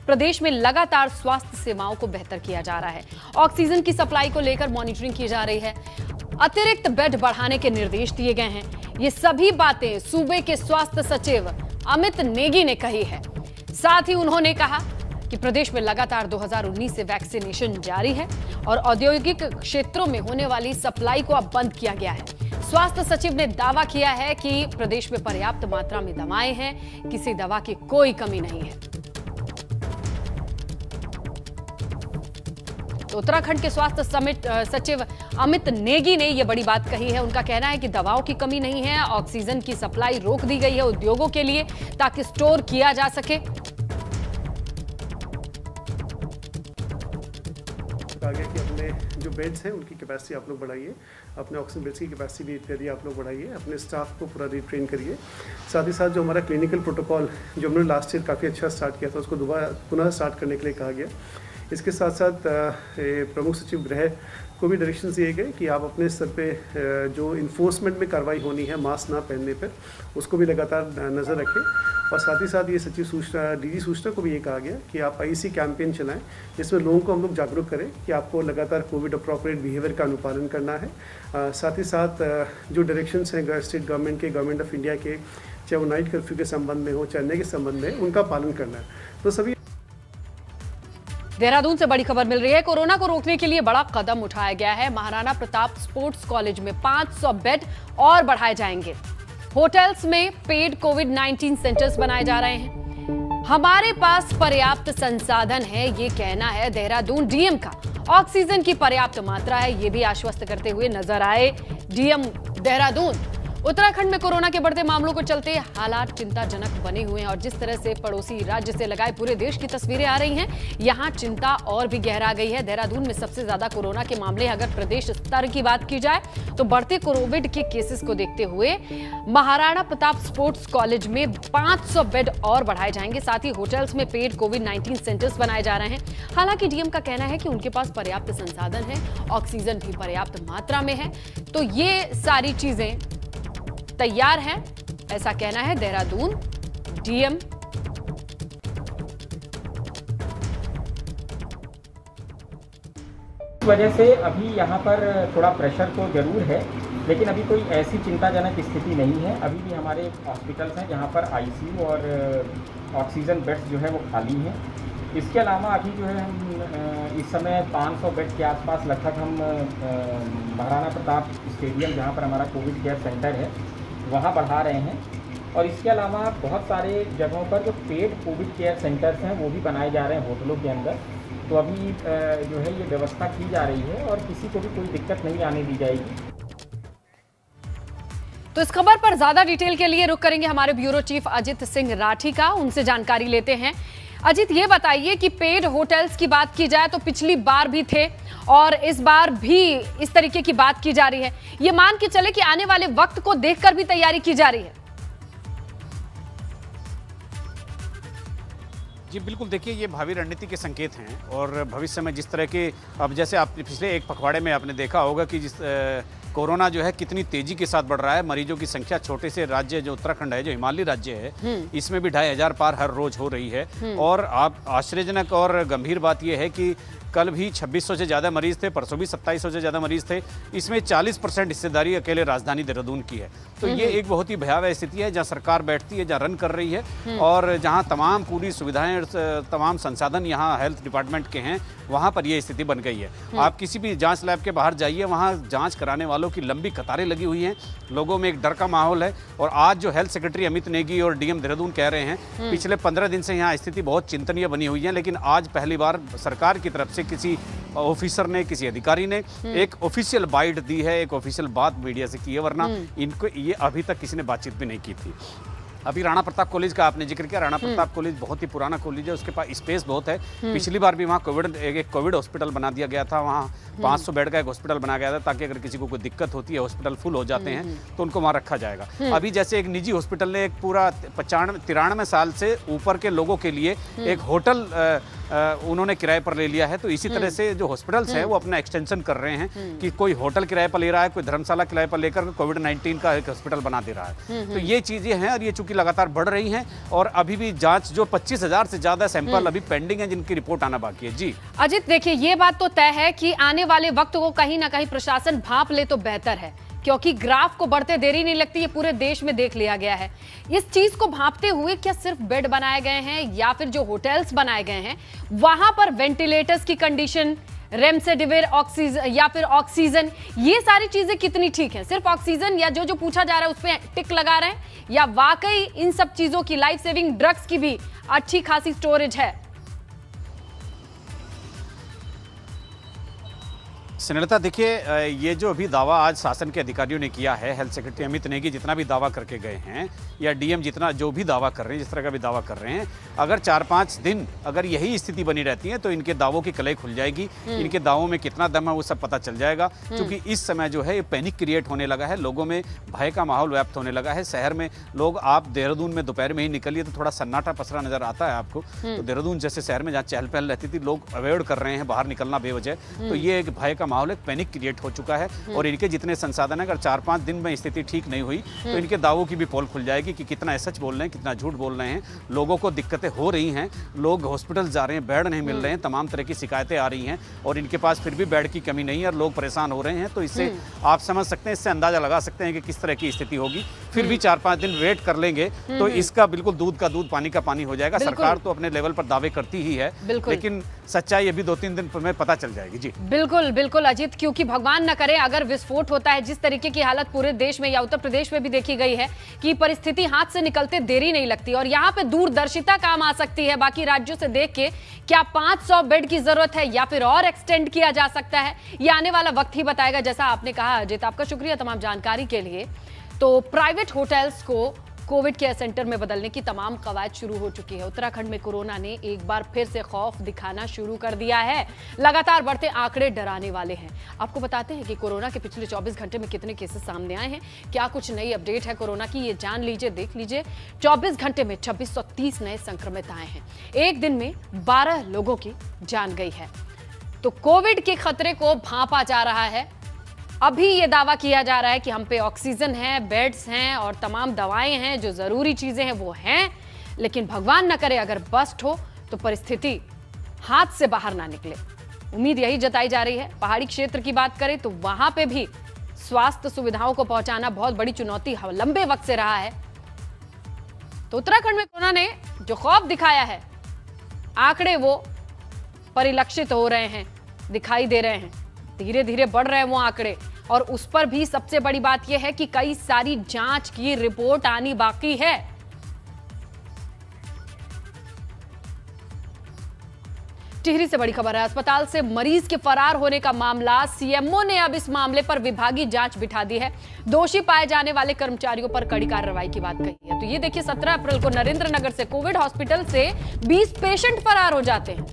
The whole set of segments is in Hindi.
प्रदेश में लगातार स्वास्थ्य सेवाओं को बेहतर किया जा रहा है। ऑक्सीजन की सप्लाई को लेकर मॉनिटरिंग की जा रही है, अतिरिक्त बेड बढ़ाने के निर्देश दिए गए हैं। ये सभी बातें सूबे के स्वास्थ्य सचिव अमित नेगी ने कही है। साथ ही उन्होंने कहा कि प्रदेश में लगातार 2019 से वैक्सीनेशन जारी है और औद्योगिक क्षेत्रों में होने वाली सप्लाई को अब बंद किया गया है। स्वास्थ्य सचिव ने दावा किया है कि प्रदेश में पर्याप्त मात्रा में दवाएं हैं, किसी दवा की कोई कमी नहीं है। तो उत्तराखंड के स्वास्थ्य सचिव अमित नेगी ने यह बड़ी बात कही है। उनका कहना है कि दवाओं की कमी नहीं है, ऑक्सीजन की सप्लाई रोक दी गई है उद्योगों के लिए ताकि स्टोर किया जा सके। कहा गया कि अपने जो बेड्स हैं उनकी कैपेसिटी आप लोग बढ़ाइए, अपने ऑक्सीजन बेड्स की कैपेसिटी भी इत्यादि आप लोग बढ़ाइए, अपने स्टाफ को पूरा रिट्रेन करिए। साथ ही साथ जो हमारा क्लिनिकल प्रोटोकॉल जो हमने लास्ट ईयर काफ़ी अच्छा स्टार्ट किया था उसको दोबारा पुनः स्टार्ट करने के लिए कहा गया। इसके साथ साथ प्रमुख सचिव गृह को भी डायरेक्शन दिए गए कि आप अपने स्तर पे जो इन्फोर्समेंट में कार्रवाई होनी है मास्क ना पहनने पर, उसको भी लगातार नज़र रखें। और साथ ही साथ ये सचिव सूचना डीजी सूचना को भी ये कहा गया कि आप आईसी कैंपेन चलाएं, जिसमें लोगों को हम लोग जागरूक करें कि आपको लगातार कोविड अप्रोप्रिएट बिहेवियर का अनुपालन करना है। साथ ही साथ जो डायरेक्शंस हैं स्टेट गवर्नमेंट के, गवर्नमेंट ऑफ इंडिया के, चाहे वो नाइट कर्फ्यू के संबंध में हो, चाहे अन्य के संबंध में, उनका पालन करना है। तो सभी देहरादून से बड़ी खबर मिल रही है। कोरोना को रोकने के लिए बड़ा कदम उठाया गया है। महाराणा प्रताप स्पोर्ट्स कॉलेज में 500 बेड और बढ़ाए जाएंगे। होटल्स में पेड कोविड-19 सेंटर्स बनाए जा रहे हैं। हमारे पास पर्याप्त संसाधन है, ये कहना है देहरादून डीएम का। ऑक्सीजन की पर्याप्त मात्रा है, ये भी आश्वस्त करते हुए नजर आए डीएम देहरादून। उत्तराखंड में कोरोना के बढ़ते मामलों को चलते हालात चिंताजनक बने हुए हैं और जिस तरह से पड़ोसी राज्य से लगाए पूरे देश की तस्वीरें आ रही हैं, यहां चिंता और भी गहरा गई है। देहरादून में सबसे ज्यादा कोरोना के मामले, अगर प्रदेश स्तर की बात की जाए तो बढ़ते कोविड के केसेस को देखते हुए महाराणा प्रताप स्पोर्ट्स कॉलेज में 500 बेड और बढ़ाए जाएंगे। साथ ही होटल्स में पेड कोविड-19 सेंटर्स बनाए जा रहे हैं। हालांकि डीएम का कहना है कि उनके पास पर्याप्त संसाधन है, ऑक्सीजन भी पर्याप्त मात्रा में है, तो ये सारी चीजें तैयार है, ऐसा कहना है देहरादून डीएम। इस वजह से अभी यहाँ पर थोड़ा प्रेशर तो जरूर है, लेकिन अभी कोई ऐसी चिंताजनक स्थिति नहीं है। अभी भी हमारे हॉस्पिटल्स हैं जहाँ पर आईसीयू और ऑक्सीजन बेड्स जो है वो खाली हैं। इसके अलावा अभी जो है हम इस समय 500 बेड के आसपास लगभग हम महाराणा प्रताप स्टेडियम, जहाँ पर हमारा कोविड केयर सेंटर है, वहाँ बढ़ा रहे हैं। और इसके अलावा बहुत सारे जगहों पर जो पेड कोविड केयर सेंटर्स हैं वो भी बनाए जा रहे हैं होटलों के अंदर। तो अभी जो है ये व्यवस्था की जा रही है और किसी को भी कोई दिक्कत नहीं आने दी जाएगी। तो इस खबर पर ज्यादा डिटेल के लिए रुख करेंगे हमारे ब्यूरो चीफ अजित सिंह राठी का, उनसे जानकारी लेते हैं। अजित, ये बताइए कि पेड होटल्स की बात की जाए तो पिछली बार भी थे और इस बार भी इस तरीके की बात की जा रही है। ये मान के चले कि आने वाले वक्त को देखकर भी तैयारी की जा रही है। जी बिल्कुल, देखिए ये भावी रणनीति के संकेत हैं और भविष्य में जिस तरह के, अब जैसे आप पिछले एक पखवाड़े में आपने देखा होगा कि जिस कोरोना जो है कितनी तेजी के साथ बढ़ रहा है। मरीजों की संख्या छोटे से राज्य जो उत्तराखंड है, जो हिमालयी राज्य है, इसमें भी 2500 पार हर रोज हो रही है। और आप आश्चर्यजनक और गंभीर बात यह है कि कल भी 2600 से ज़्यादा मरीज थे, परसों भी 2700 से ज़्यादा मरीज थे। इसमें 40% हिस्सेदारी अकेले राजधानी देहरादून की है। तो ये एक बहुत ही भयावह स्थिति है, जहाँ सरकार बैठती है, जहाँ रन कर रही है और जहाँ तमाम पूरी सुविधाएं, तमाम संसाधन यहाँ हेल्थ डिपार्टमेंट के हैं, वहाँ पर ये स्थिति बन गई है। आप किसी भी जांच लैब के बाहर जाइए, वहाँ जांच कराने वालों की लंबी कतारें लगी हुई हैं, लोगों में एक डर का माहौल है। और आज जो हेल्थ सेक्रेटरी अमित नेगी और डीएम देहरादून कह रहे हैं, पिछले 15 दिन से यहाँ स्थिति बहुत चिंतनीय बनी हुई है, लेकिन आज पहली बार सरकार की तरफ से किसी ऑफिसर ने, किसी अधिकारी ने एक ऑफिशियल बाइट दी है, एक ऑफिशियल बात मीडिया से की है, वरना इनको ये अभी तक किसी ने बातचीत भी नहीं की थी। अभी राणा प्रताप कॉलेज का आपने जिक्र किया। राणा प्रताप कॉलेज बहुत ही पुराना कॉलेज है, उसके पास स्पेस बहुत है। पिछली बार भी वहाँ एक कोविड हॉस्पिटल बना दिया गया था, वहाँ 500 बेड का एक हॉस्पिटल बनाया गया था, ताकि अगर किसी को कोई दिक्कत होती है, हॉस्पिटल फुल हो जाते हैं, तो उनको वहाँ रखा जाएगा। अभी जैसे एक निजी हॉस्पिटल ने एक पूरा 93 साल से ऊपर के लोगों के लिए एक होटल उन्होंने किराए पर ले लिया है। तो इसी तरह से जो हॉस्पिटल्स हैं वो अपना एक्सटेंशन कर रहे हैं कि कोई होटल किराए पर ले रहा है, कोई धर्मशाला किराए पर लेकर कोविड-19 का एक हॉस्पिटल बना दे रहा है। तो ये चीज़ें हैं और ये चूंकि लगातार बढ़ रही हैं और अभी भी जांच जो 25,000 से ज़्यादा सैंपल अभी पेंडिंग है जिनकी रिपोर्ट आना बाकी है। जी अजित, देखिए ये बात तो तय है कि आने वाले वक्त को कहीं ना कहीं प्रशासन भांप ले तो बेहतर है, क्योंकि ग्राफ को बढ़ते देरी नहीं लगती, ये पूरे देश में देख लिया गया है। इस चीज को भांपते हुए क्या सिर्फ बेड बनाए गए हैं या फिर जो होटल्स बनाए गए हैं वहां पर वेंटिलेटर्स की कंडीशन, रेमडेसिविर, ऑक्सीजन या फिर ऑक्सीजन, ये सारी चीजें कितनी ठीक हैं? सिर्फ ऑक्सीजन या जो जो पूछा जा रहा है उस पर टिक लगा रहे हैं या वाकई इन सब चीजों की, लाइफ सेविंग ड्रग्स की भी अच्छी खासी स्टोरेज है? स्नेहलता, देखिए ये जो अभी दावा आज शासन के अधिकारियों ने किया है, हेल्थ सेक्रेटरी अमित नेगी जितना भी दावा करके गए हैं या डीएम जितना जो भी दावा कर रहे हैं, जिस तरह का भी दावा कर रहे हैं, अगर 4-5 दिन अगर यही स्थिति बनी रहती है तो इनके दावों की कलई खुल जाएगी। इनके दावों में कितना दम है वो सब पता चल जाएगा, क्योंकि इस समय जो है ये पैनिक क्रिएट होने लगा है, लोगों में भय का माहौल व्याप्त होने लगा है। शहर में लोग, आप देहरादून में दोपहर में ही निकलिए तो थोड़ा सन्नाटा पसरा नजर आता है आपको। तो देहरादून जैसे शहर में जहाँ चहल पहल रहती थी, लोग अवॉइड कर रहे हैं बाहर निकलना बेवजह। तो ये एक भय का माहौल, एक पैनिक क्रिएट हो चुका है और इनके जितने संसाधन है, अगर 4-5 दिन में स्थिति ठीक नहीं हुई तो इनके दावों की भी पोल खुल जाएगी कि कितना सच बोल रहे हैं, कितना झूठ बोल रहे हैं। लोगों को दिक्कतें हो रही हैं, लोग हॉस्पिटल जा रहे हैं, बेड नहीं मिल रहे हैं, तमाम तरह की शिकायतें आ रही हैं और इनके पास फिर भी बेड की कमी नहीं है और लोग परेशान हो रहे हैं। तो इससे आप समझ सकते हैं, इससे अंदाजा लगा सकते हैं कि किस तरह की स्थिति होगी। फिर भी 4-5 दिन वेट कर लेंगे तो इसका बिल्कुल दूध का दूध, पानी का पानी हो जाएगा। सरकार तो अपने लेवल पर दावे करती ही है, लेकिन सच्चाई अभी 2-3 दिन में पता चल जाएगी। जी बिल्कुल बिल्कुल अजीत, क्योंकि भगवान न करे अगर विस्फोट होता है, जिस तरीके की हालत पूरे देश में या उत्तर प्रदेश में भी देखी गई है कि परिस्थिति हाथ से निकलते देरी नहीं लगती और यहां पे दूरदर्शिता काम आ सकती है बाकी राज्यों से देख के। क्या 500 बेड की जरूरत है या फिर और एक्सटेंड किया जा सकता है, ये आने वाला वक्त ही बताएगा। जैसा आपने कहा अजित, आपका शुक्रिया तमाम जानकारी के लिए। तो प्राइवेट होटल्स को कोविड केयर सेंटर में बदलने की तमाम कवायद शुरू हो चुकी है। उत्तराखंड में कोरोना ने एक बार फिर से खौफ दिखाना शुरू कर दिया है। लगातार बढ़ते आंकड़े डराने वाले हैं। आपको बताते हैं कि कोरोना के पिछले 24 घंटे में कितने केसेस सामने आए हैं, क्या कुछ नई अपडेट है कोरोना की, ये जान लीजिए, देख लीजिए। 24 घंटे में 2630 नए संक्रमित आए हैं। एक दिन में 12 लोगों की जान गई है। तो कोविड के खतरे को भांपा जा रहा है। अभी ये दावा किया जा रहा है कि हम पे ऑक्सीजन है, बेड्स हैं और तमाम दवाएं हैं, जो जरूरी चीजें हैं वो हैं, लेकिन भगवान न करे अगर बस्ट हो तो परिस्थिति हाथ से बाहर ना निकले। उम्मीद यही जताई जा रही है। पहाड़ी क्षेत्र की बात करें तो वहां पे भी स्वास्थ्य सुविधाओं को पहुंचाना बहुत बड़ी चुनौती लंबे वक्त से रहा है। तो उत्तराखंड में कोरोना ने जो खौफ दिखाया है, आंकड़े वो परिलक्षित हो रहे हैं, दिखाई दे रहे हैं, धीरे धीरे बढ़ रहे हैं वो आंकड़े। और उस पर भी सबसे बड़ी बात यह है कि कई सारी जांच की रिपोर्ट आनी बाकी है। टिहरी से बड़ी खबर है। अस्पताल से मरीज के फरार होने का मामला, सीएमओ ने अब इस मामले पर विभागीय जांच बिठा दी है। दोषी पाए जाने वाले कर्मचारियों पर कड़ी कार्रवाई की बात कही है। तो ये देखिए, 17 अप्रैल को नरेंद्रनगर से कोविड हॉस्पिटल से 20 पेशेंट फरार हो जाते हैं।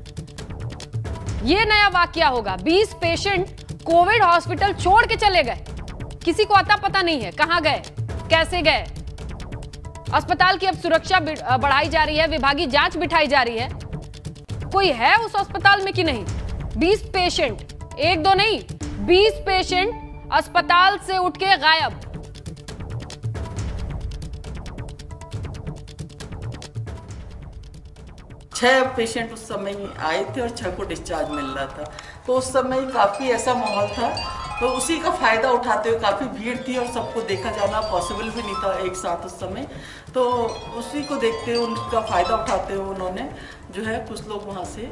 ये नया वाकया होगा। 20 पेशेंट कोविड हॉस्पिटल छोड़ के चले गए, किसी को अता पता नहीं है कहां गए, कैसे गए। अस्पताल की अब सुरक्षा बढ़ाई जा रही है, विभागीय जांच बिठाई जा रही है। कोई है उस अस्पताल में कि नहीं। 20 पेशेंट, 1-2 नहीं, 20 पेशेंट अस्पताल से उठ के गायब। छह पेशेंट उस समय आए थे और 6 को डिस्चार्ज मिल रहा था। तो उस समय काफ़ी ऐसा माहौल था, तो उसी का फ़ायदा उठाते हुए, काफ़ी भीड़ थी और सबको देखा जाना पॉसिबल भी नहीं था एक साथ उस समय, तो उसी को देखते हुए, उनका फ़ायदा उठाते हुए उन्होंने जो है कुछ लोग वहाँ से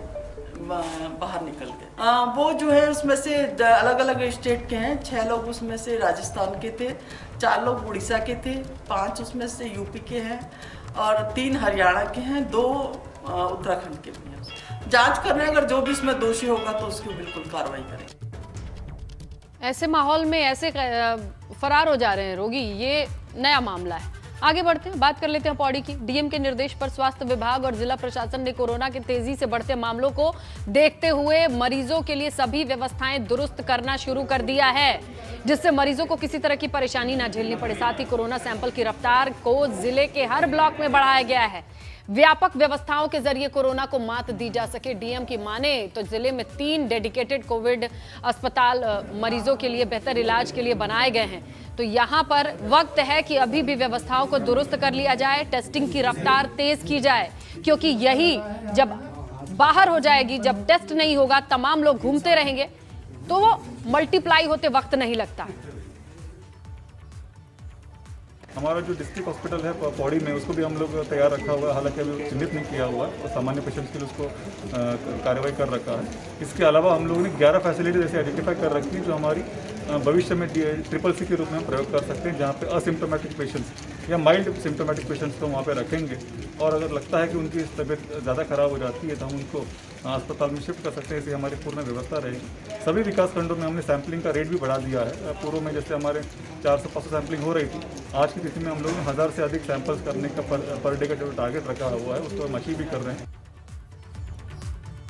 बाहर निकल गए। वो जो है उसमें से अलग अलग स्टेट के हैं। 6 लोग उसमें से राजस्थान के थे, 4 लोग उड़ीसा के थे, 5 उसमें से यूपी के हैं और 3 हरियाणा के हैं, 2 उत्तराखंड के भी हैं। जांच कर रहे हैं, अगर जो भी इसमें दोषी होगा तो उसकी बिल्कुल कार्रवाई करेंगे। ऐसे माहौल में ऐसे फरार हो जा रहे हैं रोगी, ये नया मामला है। आगे बढ़ते हैं, बात कर लेते हैं पौड़ी की। डीएम के निर्देश पर स्वास्थ्य विभाग और जिला प्रशासन ने कोरोना के तेजी से बढ़ते मामलों को देखते हुए मरीजों के लिए सभी व्यवस्थाएं दुरुस्त करना शुरू कर दिया है, जिससे मरीजों को किसी तरह की परेशानी ना झेलनी पड़े। साथ ही कोरोना सैंपल की रफ्तार को जिले के हर ब्लॉक में बढ़ाया गया है। व्यापक व्यवस्थाओं के जरिए कोरोना को मात दी जा सके। डीएम की माने तो जिले में 3 डेडिकेटेड कोविड अस्पताल मरीजों के लिए बेहतर इलाज के लिए बनाए गए हैं। तो यहां पर वक्त है कि अभी भी व्यवस्थाओं को दुरुस्त कर लिया जाए, टेस्टिंग की रफ्तार तेज की जाए, क्योंकि यही जब बाहर हो जाएगी, जब टेस्ट नहीं होगा, तमाम लोग घूमते रहेंगे तो वो मल्टीप्लाई होते वक्त नहीं लगता। हमारा जो डिस्ट्रिक्ट हॉस्पिटल है पौड़ी में, उसको भी हम लोग तैयार रखा हुआ है, हालांकि अभी चिन्हित नहीं किया हुआ है और सामान्य पेशेंट्स के लिए उसको कार्रवाई कर रखा है। इसके अलावा हम लोगों ने 11 फैसिलिटीज ऐसे आइडेंटिफाई कर रखी हैं जो हमारी भविष्य में CCC के रूप में हम प्रयोग कर सकते हैं, जहाँ पे असिम्टोमेटिक पेशेंट्स या माइल्ड सिम्टोमेटिक पेशेंट्स को वहाँ पे रखेंगे और अगर लगता है कि उनकी तबीयत ज़्यादा खराब हो जाती है तो हम उनको अस्पताल में शिफ्ट कर सकते हैं। ऐसी हमारी पूर्ण व्यवस्था रहेगी। सभी विकास खंडों में हमने सैम्पलिंग का रेट भी बढ़ा दिया है। पूर्व में जैसे हमारे 400-500 सैम्पलिंग हो रही थी, आज की तिथि में हम लोगों ने 1000 से अधिक सैंपल्स करने का पर डे का जो टारगेट रखा हुआ है उसको हम अचीव भी कर रहे हैं।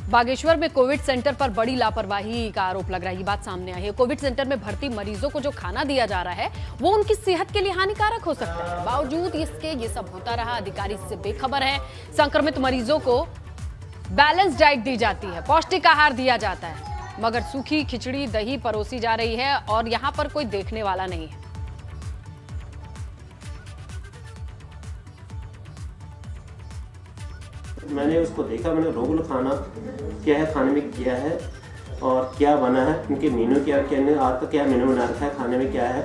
बागेश्वर में कोविड सेंटर पर बड़ी लापरवाही का आरोप लग रहा है। ये बात सामने आई है। कोविड सेंटर में भर्ती मरीजों को जो खाना दिया जा रहा है वो उनकी सेहत के लिए हानिकारक हो सकता है। बावजूद इसके ये सब होता रहा, अधिकारी इससे बेखबर है। संक्रमित मरीजों को बैलेंस डाइट दी जाती है, पौष्टिक आहार दिया जाता है, मगर सूखी खिचड़ी दही परोसी जा रही है और यहाँ पर कोई देखने वाला नहीं है। मैंने उसको देखा, मैंने रेगुलर खाना क्या है, खाने में क्या है और क्या बना है, उनके मेनू क्या आज का क्या मेनू बना रखा है, खाने में क्या है।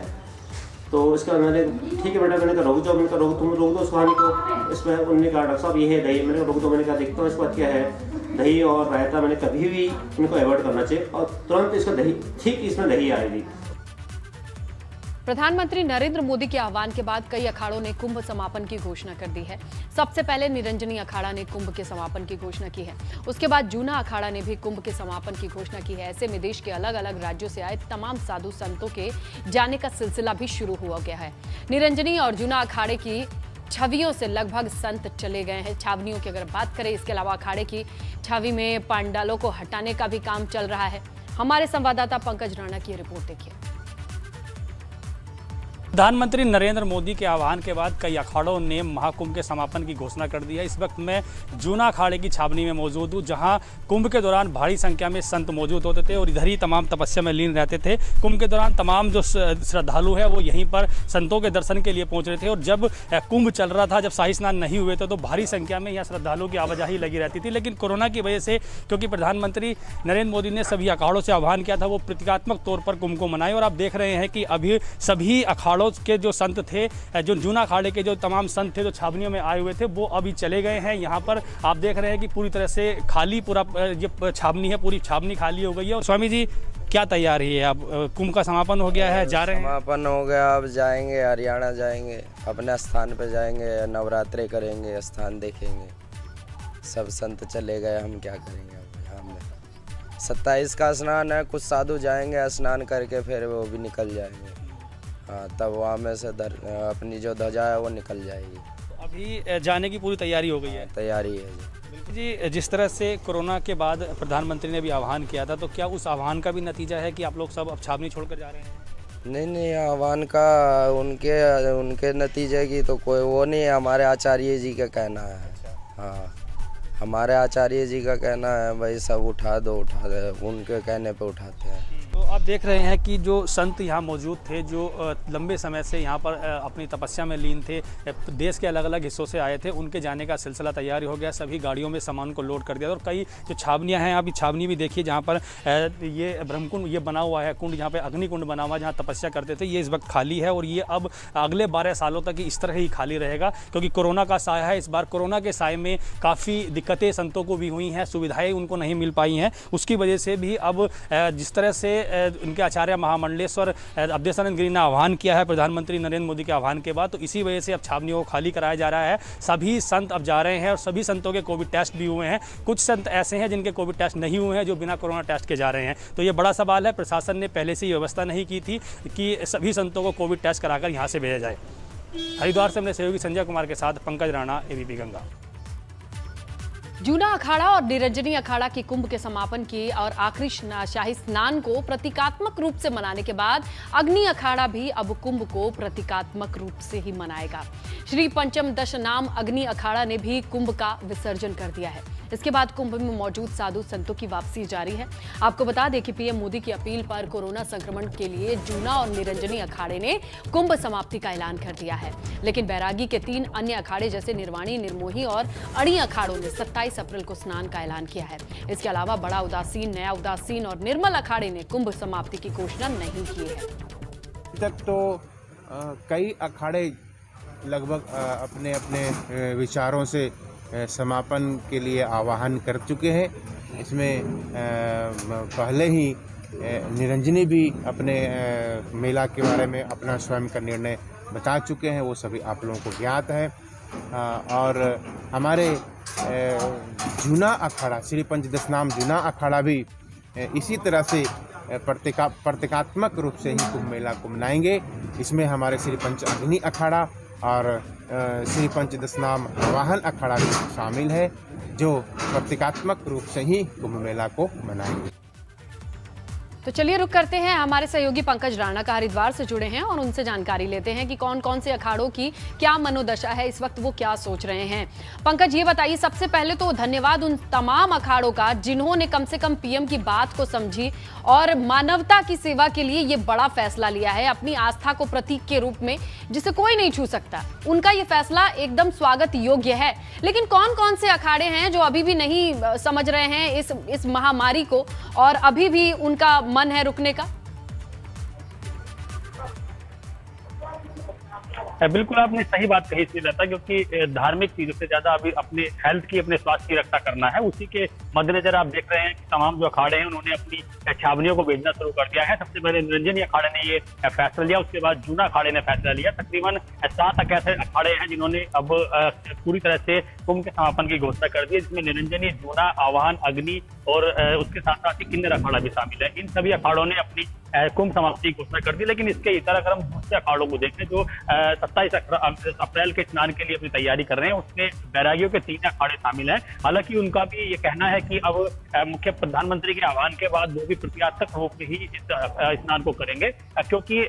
तो इसका मैंने ठीक है बेटा, मैंने कहा रोक जाओ, मैंने कहा तुम रोक दो उस खाने को। इसमें उन्होंने कहा डॉक्टर साहब ये है दही, मैंने रोक दो, मैंने कहा देखता हूँ इस बात क्या है। दही और रायता मैंने कभी भी इनको अवॉइड करना चाहिए और तुरंत इसका दही, ठीक इसमें दही आएगी। प्रधानमंत्री नरेंद्र मोदी के आह्वान के बाद कई अखाड़ों ने कुंभ समापन की घोषणा कर दी है। सबसे पहले निरंजनी अखाड़ा ने कुंभ के समापन की घोषणा की है। उसके बाद जूना अखाड़ा ने भी कुंभ के समापन की घोषणा की है। ऐसे में देश के अलग अलग राज्यों से आए तमाम साधु संतों के जाने का सिलसिला भी शुरू हुआ गया है। निरंजनी और जूना अखाड़े की छवियों से लगभग संत चले गए हैं। छावनियों की अगर बात करें, इसके अलावा अखाड़े की छवि में पांडालों को हटाने का भी काम चल रहा है। हमारे संवाददाता पंकज राणा की रिपोर्ट देखिए। प्रधानमंत्री नरेंद्र मोदी के आह्वान के बाद कई अखाड़ों ने महाकुंभ के समापन की घोषणा कर दी है। इस वक्त मैं जूना अखाड़े की छावनी में मौजूद हूँ, जहां कुंभ के दौरान भारी संख्या में संत मौजूद होते थे और इधर ही तमाम तपस्या में लीन रहते थे। कुंभ के दौरान तमाम जो श्रद्धालु है वो यहीं पर संतों के दर्शन के लिए पहुँच रहे थे और जब कुंभ चल रहा था, जब शाही स्नान नहीं हुए थे, तो भारी संख्या में यहाँ श्रद्धालुओं की आवाजाही लगी रहती थी। लेकिन कोरोना की वजह से, क्योंकि प्रधानमंत्री नरेंद्र मोदी ने सभी अखाड़ों से आह्वान किया था वो प्रतीकात्मक तौर पर कुंभ को मनाए और आप देख रहे हैं कि अभी सभी अखाड़ों के जो संत थे, जो जूना अखाड़े के जो तमाम संत थे जो छावनियों में आए हुए थे, वो अभी चले गए हैं। यहाँ पर आप देख रहे हैं कि पूरी तरह से खाली पूरा ये छावनी है, पूरी छावनी खाली हो गई है। और स्वामी जी क्या तैयारी है? अब कुंभ का समापन हो गया है, जा रहे हैं? समापन हो गया, अब जाएंगे हरियाणा, जाएंगे अपने स्थान पे, जाएंगे नवरात्रे करेंगे, स्थान देखेंगे। सब संत चले गए, हम क्या करेंगे अब यहाँ में। 27 का स्नान है, कुछ साधु जाएंगे स्नान करके, फिर वो भी निकल जाएंगे। हाँ, तब वहाँ में से अपनी जो ध्वजा है वो निकल जाएगी। तो अभी जाने की पूरी तैयारी हो गई है? तैयारी है जी। जी, जिस तरह से कोरोना के बाद प्रधानमंत्री ने भी आह्वान किया था, तो क्या उस आह्वान का भी नतीजा है कि आप लोग सब अब छावनी छोड़कर जा रहे हैं? नहीं, आह्वान का उनके नतीजे की तो कोई वो नहीं है, हमारे आचार्य जी का कहना है। हाँ, हमारे आचार्य जी का कहना है भाई सब उठा दो, उनके कहने पे उठाते हैं। तो आप देख रहे हैं कि जो संत यहाँ मौजूद थे, जो लंबे समय से यहाँ पर अपनी तपस्या में लीन थे, देश के अलग अलग हिस्सों से आए थे, उनके जाने का सिलसिला तैयार हो गया। सभी गाड़ियों में सामान को लोड कर दिया और कई जो छावनियाँ हैं, अभी छावनी भी देखिए जहाँ पर ये ब्रह्मकुंड ये बना हुआ है, कुंड जहाँ पर अग्निकुंड बना हुआ है, जहाँ तपस्या करते थे, ये इस वक्त खाली है और ये अब अगले 12 सालों तक इस तरह ही खाली रहेगा, क्योंकि कोरोना का साया है। इस बार कोरोना के साये में काफ़ी दिक्कतें संतों को भी हुई हैं, सुविधाएँ उनको नहीं मिल पाई हैं। उसकी वजह से भी अब जिस तरह से उनके आचार्य महामंडलेश्वर अवधेशानंद गिरी ने आह्वान किया है प्रधानमंत्री नरेंद्र मोदी के आह्वान के बाद, तो इसी वजह से अब छावनियों को खाली कराया जा रहा है। सभी संत अब जा रहे हैं और सभी संतों के कोविड टेस्ट भी हुए हैं। कुछ संत ऐसे हैं जिनके कोविड टेस्ट नहीं हुए हैं, जो बिना कोरोना टेस्ट के जा रहे हैं। तो ये बड़ा सवाल है, प्रशासन ने पहले से ही व्यवस्था नहीं की थी कि सभी संतों को कोविड टेस्ट कराकर यहाँ से भेजा जाए। हरिद्वार से अपने सहयोगी संजय कुमार के साथ पंकज राणा, ABP गंगा। जूना अखाड़ा और निरंजनी अखाड़ा की कुंभ के समापन की और आखिरी शाही स्नान को प्रतीकात्मक रूप से मनाने के बाद अग्नि अखाड़ा भी अब कुंभ को प्रतीकात्मक रूप से ही मनाएगा। श्री पंचम दशनाम अग्नि अखाड़ा ने भी कुंभ का विसर्जन कर दिया है। इसके बाद कुंभ में मौजूद साधु संतों की वापसी जारी है। आपको बता दें कि पीएम मोदी की अपील पर कोरोना संक्रमण के लिए जूना और निरंजनी अखाड़े ने कुंभ समाप्ति का ऐलान कर दिया है, लेकिन बैरागी के 3 अन्य अखाड़े जैसे निर्वाणी, निर्मोही और अड़ी अखाड़ों ने 27 अप्रैल को स्नान का ऐलान किया है। इसके अलावा बड़ा उदासीन, नया उदासीन और निर्मल अखाड़े ने कुंभ समाप्ति की घोषणा नहीं की है। अभी तक तो कई अखाड़े लगभग अपने अपने विचारों से समापन के लिए आह्वान कर चुके हैं। इसमें पहले ही निरंजनी भी अपने मेला के बारे में अपना स्वयं का निर्णय बता चुके हैं, वो सभी आप लोगों को ज्ञात है। और हमारे जूना अखाड़ा, श्री पंचदशनाम जूना अखाड़ा भी इसी तरह से प्रतीकात्मक रूप से ही कुंभ मेला को मनाएंगे। इसमें हमारे श्री पंच अग्नि अखाड़ा और श्री पंचदशनाम आवाहन अखाड़ा भी शामिल है, जो प्रतीकात्मक रूप से ही कुंभ मेला को मनाएंगे। तो चलिए रुक करते हैं, हमारे सहयोगी पंकज राणा का हरिद्वार से जुड़े हैं और उनसे जानकारी लेते हैं कि कौन कौन से अखाड़ों की क्या मनोदशा है, इस वक्त वो क्या सोच रहे हैं। पंकज, ये बताइए, सबसे पहले तो धन्यवाद उन तमाम अखाड़ों का जिन्होंने कम से कम पीएम की बात को समझी और मानवता की सेवा के लिए ये बड़ा फैसला लिया है अपनी आस्था को प्रतीक के रूप में, जिसे कोई नहीं छू सकता। उनका ये फैसला एकदम स्वागत योग्य है। लेकिन कौन कौन से अखाड़े हैं जो अभी भी नहीं समझ रहे हैं इस महामारी को और अभी भी उनका मन है रुकने का? बिल्कुल आपने सही बात कही श्रीलता, क्योंकि धार्मिक चीजों से ज्यादा अभी अपने हेल्थ की, अपने स्वास्थ्य की रक्षा करना है। उसी के मद्देनजर आप देख रहे हैं कि तमाम जो अखाड़े हैं उन्होंने अपनी छावनियों को भेजना शुरू कर दिया है। सबसे पहले निरंजनी अखाड़े ने ये फैसला लिया, उसके बाद जूना अखाड़े ने फैसला लिया। तकरीबन 7 ऐसे अखाड़े हैं जिन्होंने अब पूरी तरह से कुंभ के समापन की घोषणा कर दी है, जिसमें निरंजनी, जूना, आवाहन, अग्नि और उसके साथ साथ ही किन्नर अखाड़ा भी शामिल है। इन सभी अखाड़ों ने अपनी कुंभ समाप्ति की घोषणा कर दी। लेकिन इसके इतर अगर हम दूसरे अखाड़ों को देखें जो 27 अप्रैल के स्नान के लिए अपनी तैयारी कर रहे हैं, उसमें बैरागियों के 3 अखाड़े शामिल हैं। हालांकि उनका भी ये कहना है कि अब मुख्य प्रधानमंत्री के आह्वान के बाद वो भी प्रतीकात्मक रूप में ही इस स्नान को करेंगे, क्योंकि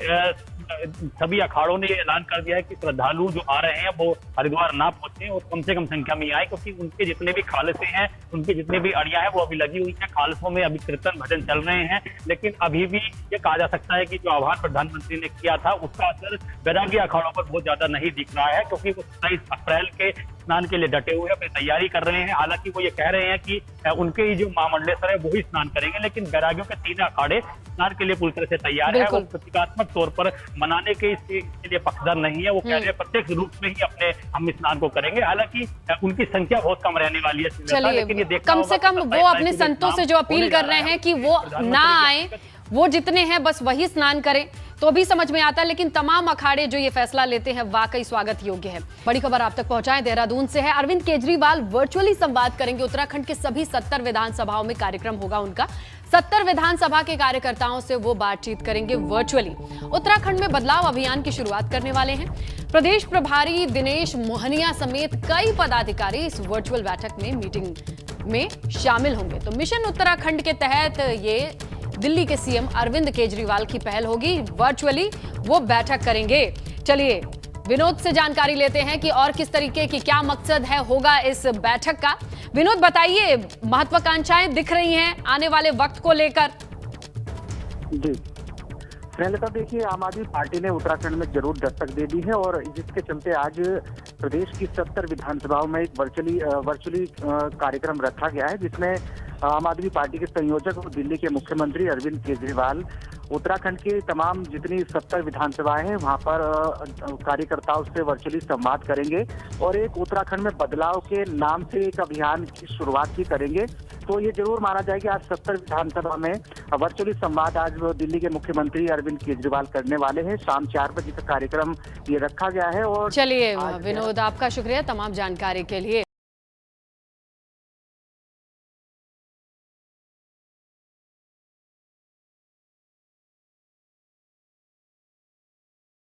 सभी अखाड़ों ने ऐलान कर दिया है कि श्रद्धालु जो आ रहे हैं वो हरिद्वार ना पहुंचे और कम से कम संख्या में आए, क्योंकि उनके जितने भी खालसे हैं, उनकी जितनी भी अड़ियां हैं वो अभी लगी हुई हैं। खालसों में अभी कीर्तन भजन चल रहे हैं, लेकिन अभी भी ये कहा जा सकता है कि जो आह्वान प्रधानमंत्री ने किया था उसका असर बैरागी अखाड़ों पर बहुत ज्यादा नहीं दिख रहा है, क्योंकि वो 27 अप्रैल के स्नान के लिए डटे हुए अपनी तैयारी कर रहे हैं। हालांकि वो ये कह रहे हैं कि उनके ही जो महामंडलेश्वर है वो ही स्नान करेंगे, लेकिन बैरागियों के 3 अखाड़े स्नान के लिए पूरी तरह से तैयार है। वो प्रतीकात्मक तौर पर मनाने के इसके लिए पक्षधर नहीं है। वो कह रहे हैं प्रत्यक्ष रूप में ही अपने हम स्नान को करेंगे। हालांकि उनकी संख्या बहुत कम रहने वाली है, लेकिन ये कम से कम वो अपने संतों से जो अपील कर रहे हैं कि वो ना आए, वो जितने हैं बस वही स्नान करें, तो भी समझ में आता है। लेकिन तमाम अखाड़े जो ये फैसला लेते हैं वाकई स्वागत योग्य है। बड़ी खबर आप तक पहुंचाएं देहरादून से है। अरविंद केजरीवाल वर्चुअली संवाद करेंगे। उत्तराखंड के सभी 70 विधानसभाओं में कार्यक्रम होगा उनका। 70 विधानसभा के कार्यकर्ताओं से वो बातचीत करेंगे वर्चुअली। उत्तराखंड में बदलाव अभियान की शुरुआत करने वाले हैं। प्रदेश प्रभारी दिनेश मोहनिया समेत कई पदाधिकारी इस वर्चुअल बैठक में मीटिंग में शामिल होंगे। तो मिशन उत्तराखंड के तहत ये दिल्ली के सीएम अरविंद केजरीवाल की पहल होगी, वर्चुअली वो बैठक करेंगे। चलिए विनोद से जानकारी लेते हैं कि और किस तरीके की क्या मकसद है होगा इस बैठक का। विनोद बताइए, महत्वाकांक्षाएं दिख रही हैं आने वाले वक्त को लेकर? जी श्रीलता, देखिए आम आदमी पार्टी ने उत्तराखंड में जरूर दस्तक दे दी है और जिसके चलते आज प्रदेश की 70 विधानसभाओं में एक वर्चुअली कार्यक्रम रखा गया है, जिसमें आम आदमी पार्टी के संयोजक और दिल्ली के मुख्यमंत्री अरविंद केजरीवाल उत्तराखंड के तमाम जितनी 70 विधानसभाएं हैं वहां पर कार्यकर्ताओं से वर्चुअली संवाद करेंगे और एक उत्तराखंड में बदलाव के नाम से एक अभियान की शुरुआत भी करेंगे। तो ये जरूर माना जाए कि आज 70 विधानसभा में वर्चुअली संवाद आज दिल्ली के मुख्यमंत्री अरविंद केजरीवाल करने वाले हैं। शाम 4 बजे का कार्यक्रम ये रखा गया है। और चलिए विनोद, आपका शुक्रिया तमाम जानकारी के लिए।